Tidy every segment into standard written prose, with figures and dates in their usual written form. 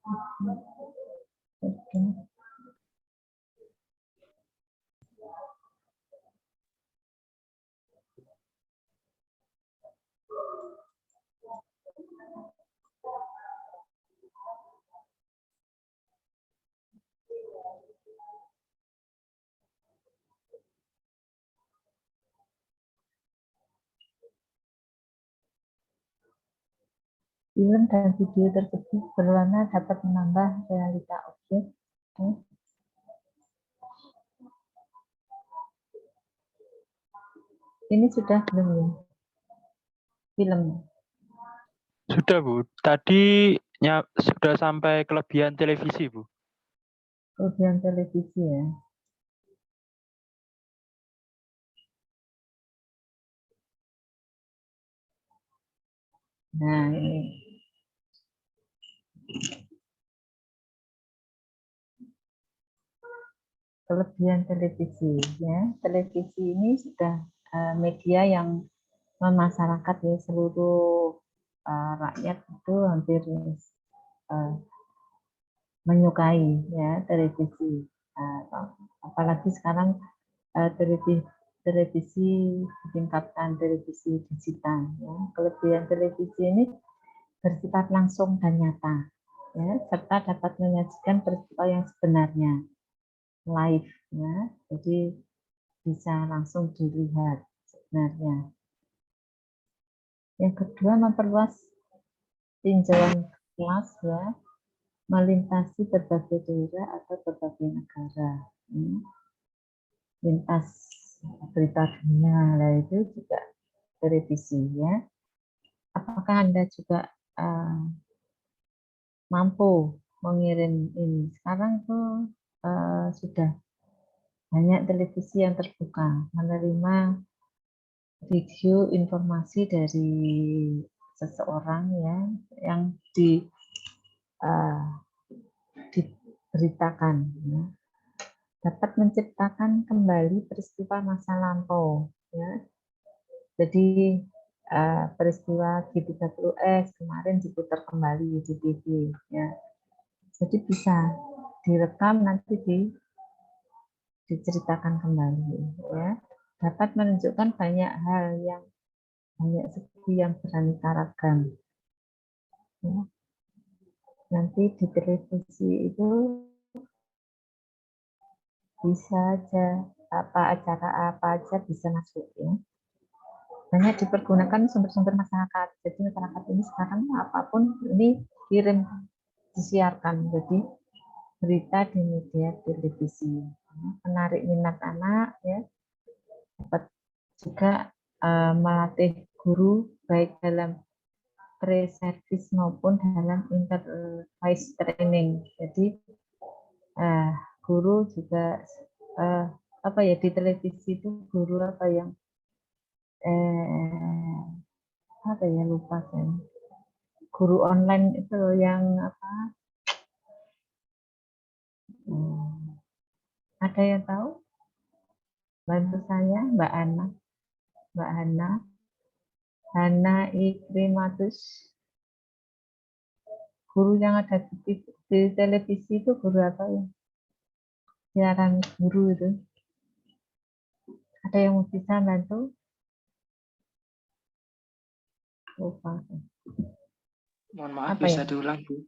Oke. Film dan video tersebut berwarna dapat menambah realita objek. Ini sudah belum ya? Film. Sudah, Bu. Tadi sudah sampai kelebihan televisi, Bu. Kelebihan televisi ya. Nah, ini. Kelebihan televisi ya. Televisi ini sudah media yang memasyarakat ya, seluruh rakyat itu hampir menyukai ya televisi. Apalagi sekarang televisi ditingkatkan televisi digital ya. Kelebihan televisi ini bersifat langsung dan nyata ya, serta dapat menyajikan peristiwa yang sebenarnya live ya, jadi bisa langsung dilihat sebenarnya. Yang kedua, memperluas tinjauan kelas ya, melintasi berbagai daerah atau berbagai negara. Lintas berita dunia, lah itu juga televisi ya. Apakah Anda juga mampu mengirim ini? Sekarang tuh sudah banyak televisi yang terbuka, menerima video informasi dari seseorang ya yang diberitakan ya. Dapat menciptakan kembali peristiwa masa lampau ya. Jadi peristiwa G30S kemarin diputar kembali di TV ya. Jadi bisa direkam nanti diceritakan kembali ya. Dapat menunjukkan banyak hal yang banyak segi yang beraneka ragam ya. Nanti di televisi itu bisa aja acara apa aja bisa masuk ya. Banyak dipergunakan sumber-sumber masyarakat. Jadi masyarakat ini sekarang apapun ini kirim, disiarkan. Jadi berita di media televisi menarik minat anak ya. Dapat juga melatih guru baik dalam pre-service maupun dalam interface training. Jadi guru juga apa ya, di televisi itu guru apa yang apa ya, lupa kan, guru online itu yang apa, ada yang tahu? Bantu saya Mbak Hana Ikrimatus. Guru yang ada di televisi itu guru apa ya? Siaran guru itu. Ada yang bisa bantu? Lupa. Mohon maaf, apa bisa ya? diulang, Bu?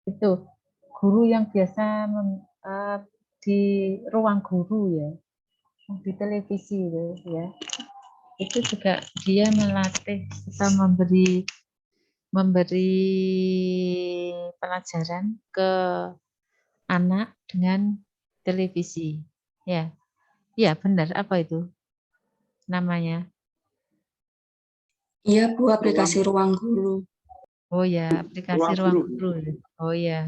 Itu guru yang biasa di ruang guru ya, di televisi itu ya. Itu juga dia melatih kita memberi pelajaran ke anak dengan televisi ya. Iya benar, apa itu namanya? Iya Bu, aplikasi Ruang Guru. Oh ya, aplikasi Ruang Guru. Oh ya,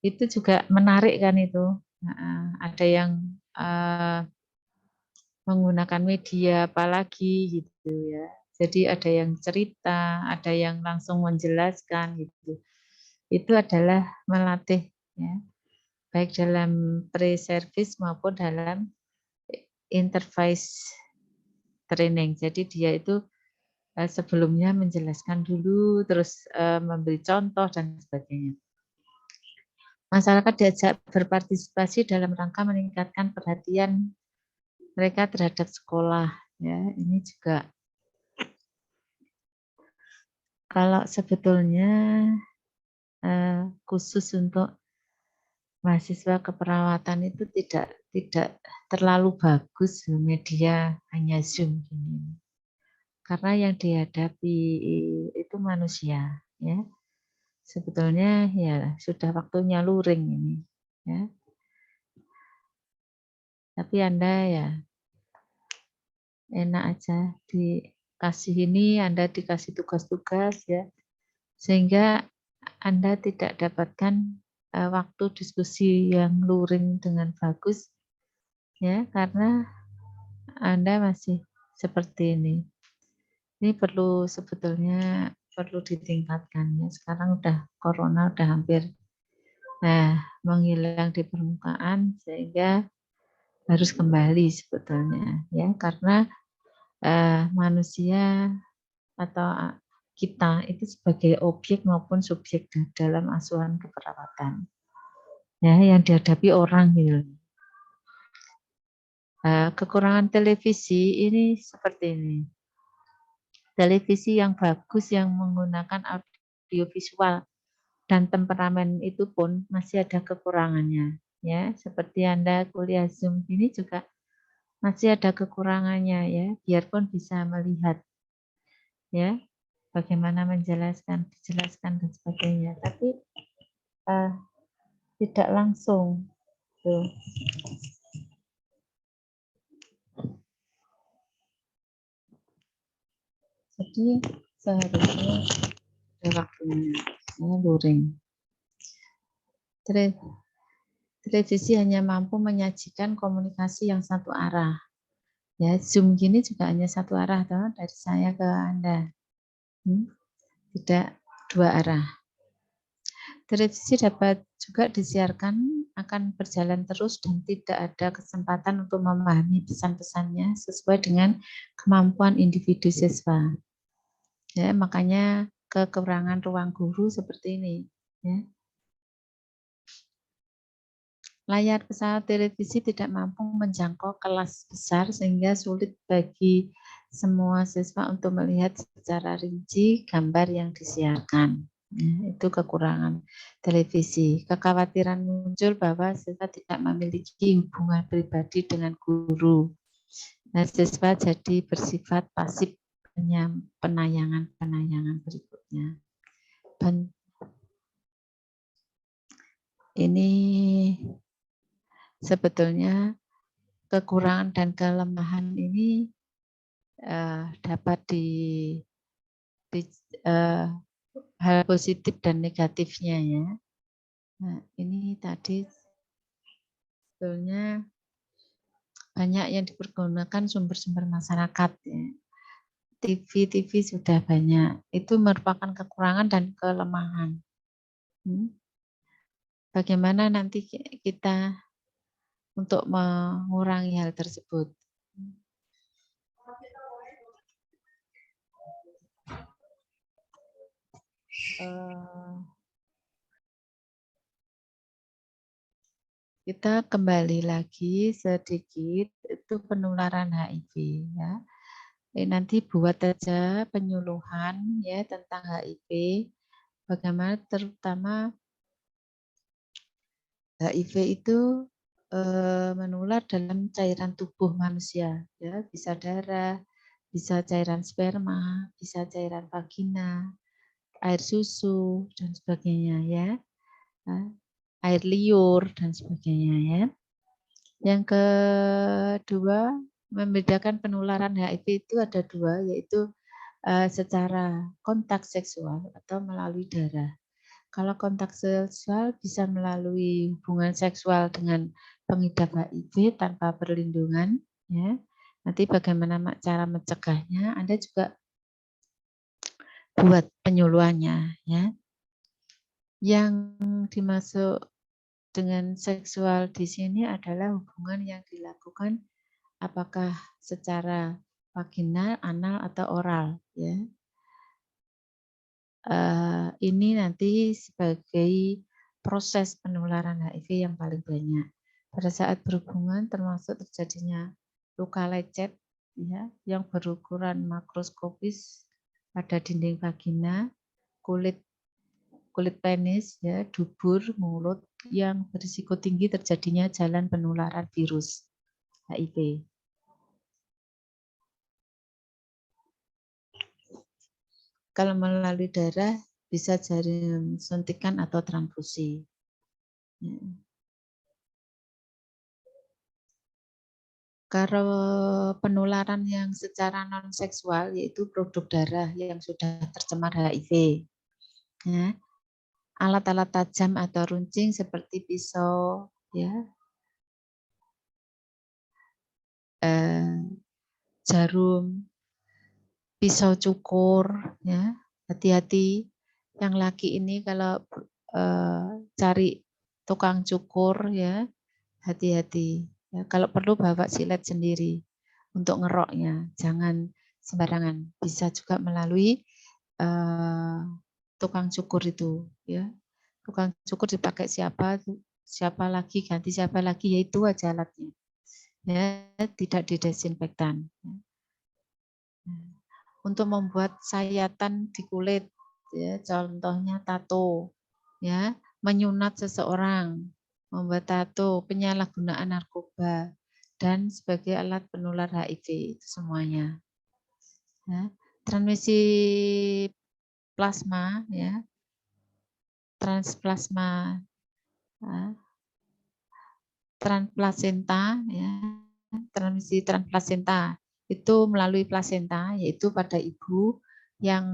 itu juga menarik kan itu. Ada yang menggunakan media apalagi gitu ya. Jadi ada yang cerita, ada yang langsung menjelaskan gitu. Itu adalah melatih ya, baik dalam pre-service maupun dalam interface training. Jadi dia itu sebelumnya menjelaskan dulu, terus memberi contoh dan sebagainya. masyarakat diajak berpartisipasi dalam rangka meningkatkan perhatian mereka terhadap sekolah. Ya, ini juga kalau sebetulnya khusus untuk mahasiswa keperawatan itu tidak terlalu bagus media hanya Zoom gini. Karena yang dihadapi itu manusia, ya. Sebetulnya ya sudah waktunya luring ini, ya. Tapi Anda ya enak aja dikasih ini, Anda dikasih tugas-tugas ya, sehingga Anda tidak dapatkan waktu diskusi yang luring dengan bagus, ya, karena Anda masih seperti ini. Ini sebetulnya perlu ditingkatkan ya. Sekarang corona udah hampir menghilang di permukaan, sehingga harus kembali sebetulnya ya, karena manusia atau kita itu sebagai objek maupun subjek dalam asuhan keperawatan ya, yang dihadapi orang gitu. Kekurangan televisi ini seperti ini. Televisi yang bagus yang menggunakan audiovisual dan temperamen itu pun masih ada kekurangannya ya. Seperti Anda kuliah Zoom ini juga masih ada kekurangannya ya, biarpun bisa melihat ya bagaimana dijelaskan dan sebagainya, tapi tidak langsung tuh. Jadi seharusnya ada waktunya luring. Televisi hanya mampu menyajikan komunikasi yang satu arah. Ya, Zoom gini juga hanya satu arah toh, dari saya ke Anda. Tidak dua arah. Televisi dapat juga disiarkan, akan berjalan terus dan tidak ada kesempatan untuk memahami pesan-pesannya sesuai dengan kemampuan individu siswa. Ya, makanya kekurangan ruang guru seperti ini. Ya. Layar pesawat televisi tidak mampu menjangkau kelas besar sehingga sulit bagi semua siswa untuk melihat secara rinci gambar yang disiarkan. Itu kekurangan televisi. Kekhawatiran muncul bahwa siswa tidak memiliki hubungan pribadi dengan guru. Nah, siswa jadi bersifat pasif penayangan berikutnya. Ini sebetulnya kekurangan dan kelemahan ini dapat hal positif dan negatifnya ya. Nah, ini tadi sebetulnya banyak yang dipergunakan sumber-sumber masyarakat ya. TV sudah banyak. Itu merupakan kekurangan dan kelemahan. Bagaimana nanti kita untuk mengurangi hal tersebut? Kita kembali lagi sedikit, itu penularan HIV ya. Nanti buat aja penyuluhan ya tentang HIV, bagaimana terutama HIV itu menular dalam cairan tubuh manusia ya, bisa darah, bisa cairan sperma, bisa cairan vagina, air susu dan sebagainya ya. Air liur dan sebagainya ya. Yang kedua, membedakan penularan HIV itu ada dua, yaitu secara kontak seksual atau melalui darah. Kalau kontak seksual bisa melalui hubungan seksual dengan pengidap HIV tanpa perlindungan, ya. Nanti bagaimana cara mencegahnya? Anda juga buat penyuluhannya, ya. Yang dimaksud dengan seksual di sini adalah hubungan yang dilakukan apakah secara vaginal, anal atau oral, ya. Ini nanti sebagai proses penularan HIV yang paling banyak. Pada saat berhubungan termasuk terjadinya luka lecet ya, yang berukuran makroskopis pada dinding vagina, kulit penis, ya, dubur, mulut yang berisiko tinggi terjadinya jalan penularan virus HIV. Kalau melalui darah bisa jaring suntikan atau transfusi. Kalau penularan yang secara non-seksual yaitu produk darah yang sudah tercemar HIV. Ya. Alat-alat tajam atau runcing seperti pisau, ya, jarum, pisau cukur, ya, hati-hati. Yang laki ini kalau cari tukang cukur, ya, hati-hati. Ya, kalau perlu bawa silet sendiri untuk ngeroknya, jangan sembarangan. Bisa juga melalui tukang cukur itu, ya. Tukang cukur dipakai siapa lagi, ganti siapa lagi, yaitu aja alatnya. Ya, tidak didesinfektan. Untuk membuat sayatan di kulit, ya, contohnya tato, ya, menyunat seseorang, membuat tato, penyalahgunaan narkoba, dan sebagai alat penular HIV itu semuanya. Ya, transmisi plasma, ya, transplasenta, ya, transmisi transplasenta itu melalui plasenta, yaitu pada ibu yang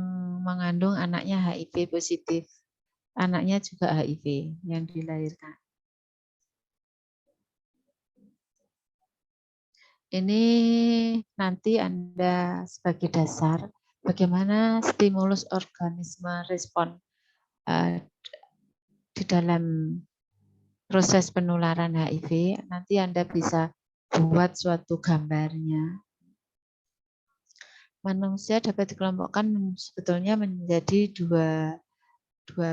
mengandung anaknya HIV positif. Anaknya juga HIV yang dilahirkan. Ini nanti Anda sebagai dasar bagaimana stimulus organisme respon di dalam proses penularan HIV. Nanti Anda bisa buat suatu gambarnya. Manusia dapat dikelompokkan sebetulnya menjadi dua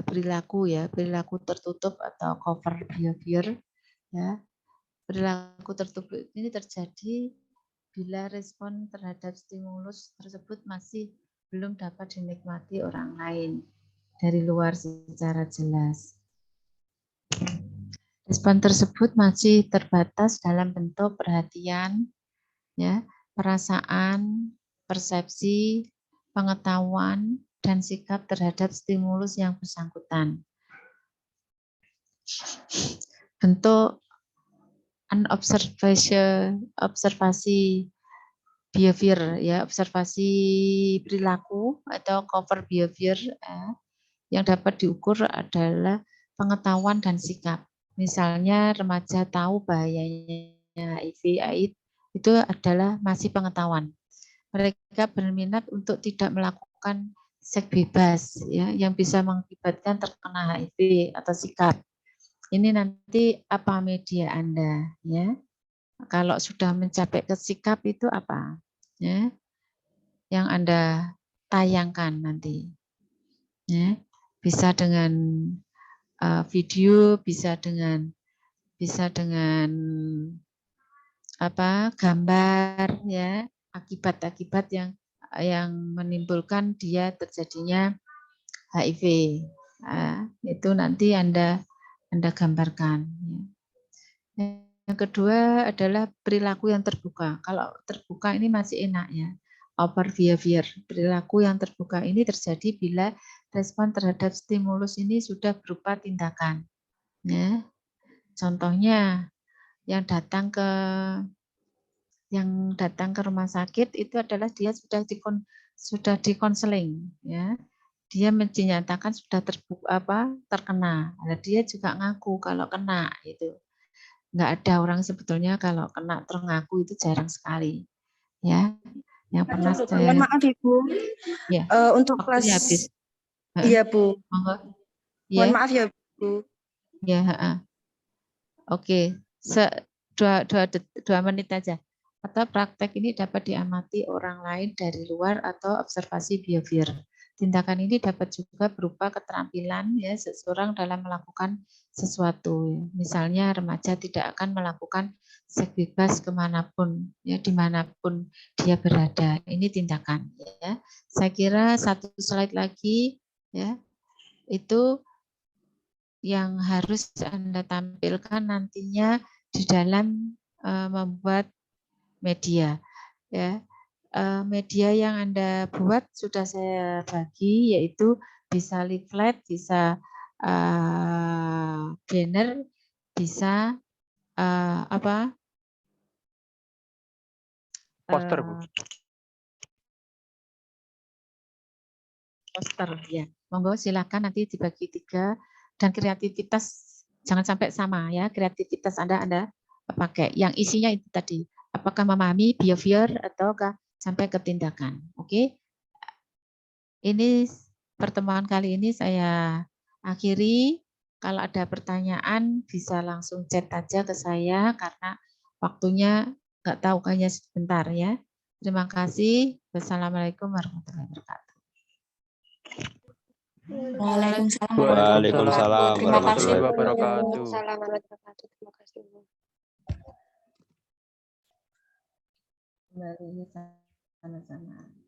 perilaku, ya, perilaku tertutup atau cover behavior, ya. Perilaku tertutup ini terjadi bila respon terhadap stimulus tersebut masih belum dapat dinikmati orang lain dari luar secara jelas. Respon tersebut masih terbatas dalam bentuk perhatian, ya, perasaan, persepsi, pengetahuan, dan sikap terhadap stimulus yang bersangkutan. Bentuk observasi behavior, ya, observasi perilaku atau cover behavior yang dapat diukur adalah pengetahuan dan sikap. Misalnya remaja tahu bahayanya HIV/AIDS itu adalah masih pengetahuan. Mereka berminat untuk tidak melakukan seks bebas, ya, yang bisa mengakibatkan terkena HIV atau sikap. Ini nanti apa media Anda, ya? Kalau sudah mencapai ke sikap itu apa, ya? Yang Anda tayangkan nanti, ya? Bisa dengan video, bisa dengan apa, gambar, ya, akibat-akibat yang menimbulkan dia terjadinya HIV. Itu nanti Anda gambarkan. Yang kedua adalah perilaku yang terbuka. Kalau terbuka ini masih enak, ya. Over behavior, perilaku yang terbuka ini terjadi bila respon terhadap stimulus ini sudah berupa tindakan. Ya. Contohnya yang datang ke rumah sakit itu adalah dia sudah dikonseling, ya. Dia dinyatakan sudah terkena. Nah, dia juga ngaku kalau kena itu. Nggak ada orang sebetulnya kalau kena terngaku itu jarang sekali, ya. Yang pernah saya. Mohon maaf Ibu. Ya. Untuk kelas. Iya Bu. Mohon maaf ya Bu. Ya. Oke. 2 menit aja. Atau praktek ini dapat diamati orang lain dari luar atau observasi behavior. Tindakan ini dapat juga berupa keterampilan ya seseorang dalam melakukan sesuatu. Ya. Misalnya remaja tidak akan melakukan seks bebas kemanapun, ya dimanapun dia berada. Ini tindakan. Ya. Saya kira satu slide lagi, ya itu yang harus Anda tampilkan nantinya di dalam membuat media. Ya. Media yang Anda buat sudah saya bagi, yaitu bisa leaflet, bisa banner, bisa apa? Poster, Bu. Poster, ya. Monggo silakan nanti dibagi 3 dan kreativitas jangan sampai sama ya. Kreativitas Anda pakai yang isinya itu tadi. Apakah memahami behavior ataukah sampai ke tindakan. Oke. Ini pertemuan kali ini saya akhiri. Kalau ada pertanyaan bisa langsung chat aja ke saya karena waktunya nggak tahu kayaknya sebentar ya. Terima kasih. Wassalamualaikum warahmatullahi wabarakatuh. Waalaikumsalam Waalaikumsalam Terima kasih, warahmatullahi Bu. wabarakatuh. Assalamualaikum. Terima kasih, Bu. Kembali sama-sama.